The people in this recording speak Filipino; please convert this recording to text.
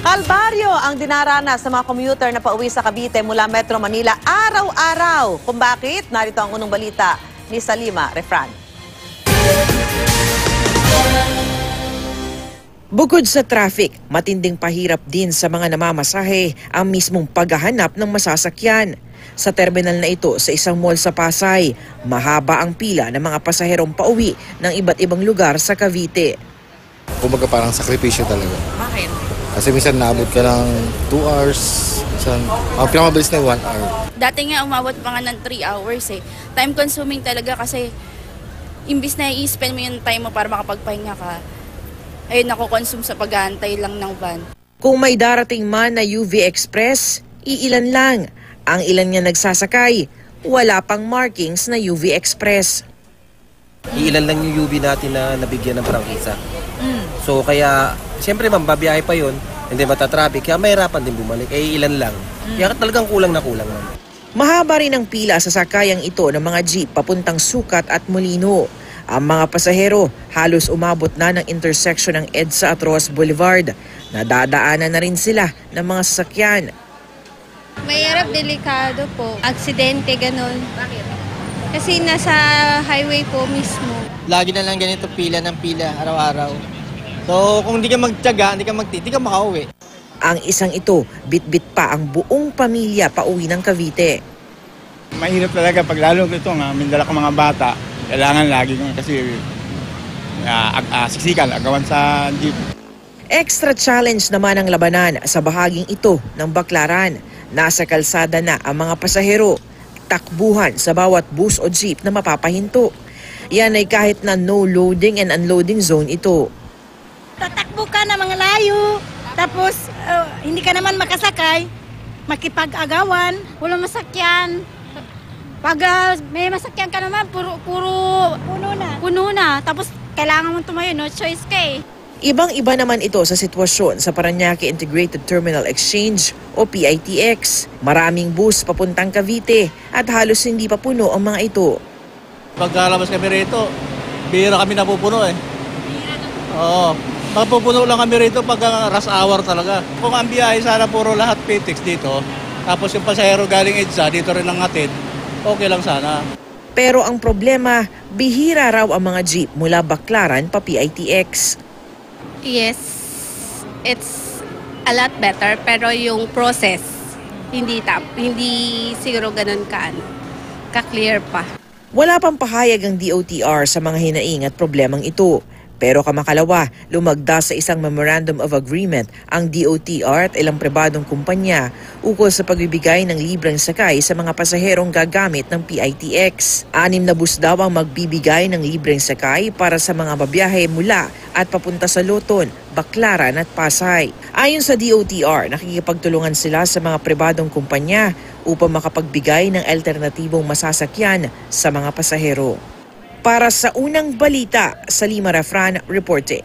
Kalbaryo ang dinaranas sa mga commuter na pauwi sa Cavite mula Metro Manila araw-araw. Kung bakit, narito ang unang balita ni Salima Refran. Bukod sa traffic, matinding pahirap din sa mga namamasahe ang mismong paghahanap ng masasakyan. Sa terminal na ito sa isang mall sa Pasay, mahaba ang pila ng mga pasaherong pauwi ng iba't ibang lugar sa Cavite. Kumbaga parang sakripisyo talaga. Bakit? Kasi minsan naabot ka ng 2 hours, minsan, ang pinakamabilis na 1 hour. Dati nga umabot pa nga ng 3 hours eh. Time consuming talaga kasi imbis na i-spend mo yung time mo para makapagpahinga ka, ayun, nakukonsume sa pag-aantay lang ng van. Kung may darating man na UV Express, iilan lang. Ang ilan niya nagsasakay, wala pang markings na UV Express. Iilan lang yung UV natin na nabigyan ng prangkisa. So kaya, siyempre mababiyahe pa yun, hindi matatraffic, kaya mahirapan din bumalik. Ilan lang. Kaya talagang kulang na kulang naman. Mahaba rin ang pila sa sakayang ito ng mga jeep papuntang Sukat at Molino. Ang mga pasahero halos umabot na ng intersection ng EDSA at Roas Boulevard. Nadadaanan na rin sila ng mga sasakyan. Mahirap, delikado po. Aksidente, ganun. Bakit? Kasi nasa highway po mismo. Lagi na lang ganito pila ng pila araw-araw. So kung hindi ka magtiyaga, hindi ka makauwi. Ang isang ito, bit-bit pa ang buong pamilya pauwi ng Cavite. Mahirap talaga pag lalo ito nga, may dala ko mga bata. Kailangan lagi kasi siksikan, agawan sa jeep. Extra challenge naman ang labanan sa bahaging ito ng Baclaran. Nasa kalsada na ang mga pasahero. Takbuhan sa bawat bus o jeep na mapapahinto. Yan ay kahit na no loading and unloading zone ito. Tatakbo ka na mga layo, tapos hindi ka naman makasakay, makipag-agawan, walang masakyan. Pag may masakyan ka naman, puro puno na. Tapos kailangan mo tumayo, no choice ka eh. Ibang-iba naman ito sa sitwasyon sa Parañaque Integrated Terminal Exchange o PITX. Maraming bus papuntang Cavite at halos hindi pa puno ang mga ito. Pagkalabas kami rito, bihira kami napupuno eh. Oo. Mapupuno lang kami rito pag rush hour talaga. Kung ang biyahe sana puro lahat PITX dito, tapos yung pasahero galing EDSA, dito rin ang hatid, okay lang sana. Pero ang problema, bihira raw ang mga jeep mula Baclaran pa PITX. Yes, it's a lot better, pero yung process, hindi siguro ganun ka-clear pa. Wala pang pahayag ang DOTR sa mga hinaing at problemang ito. Pero kamakalawa, lumagda sa isang Memorandum of Agreement ang DOTR at ilang pribadong kumpanya ukol sa pagbibigay ng libreng sakay sa mga pasaherong gagamit ng PITX. 6 na bus daw ang magbibigay ng libreng sakay para sa mga babiyahe mula at papunta sa Luton, Baclaran at Pasay. Ayon sa DOTR, nakikipagtulungan sila sa mga pribadong kumpanya upang makapagbigay ng alternatibong masasakyan sa mga pasahero. Para sa unang balita, Salima Refran reporting.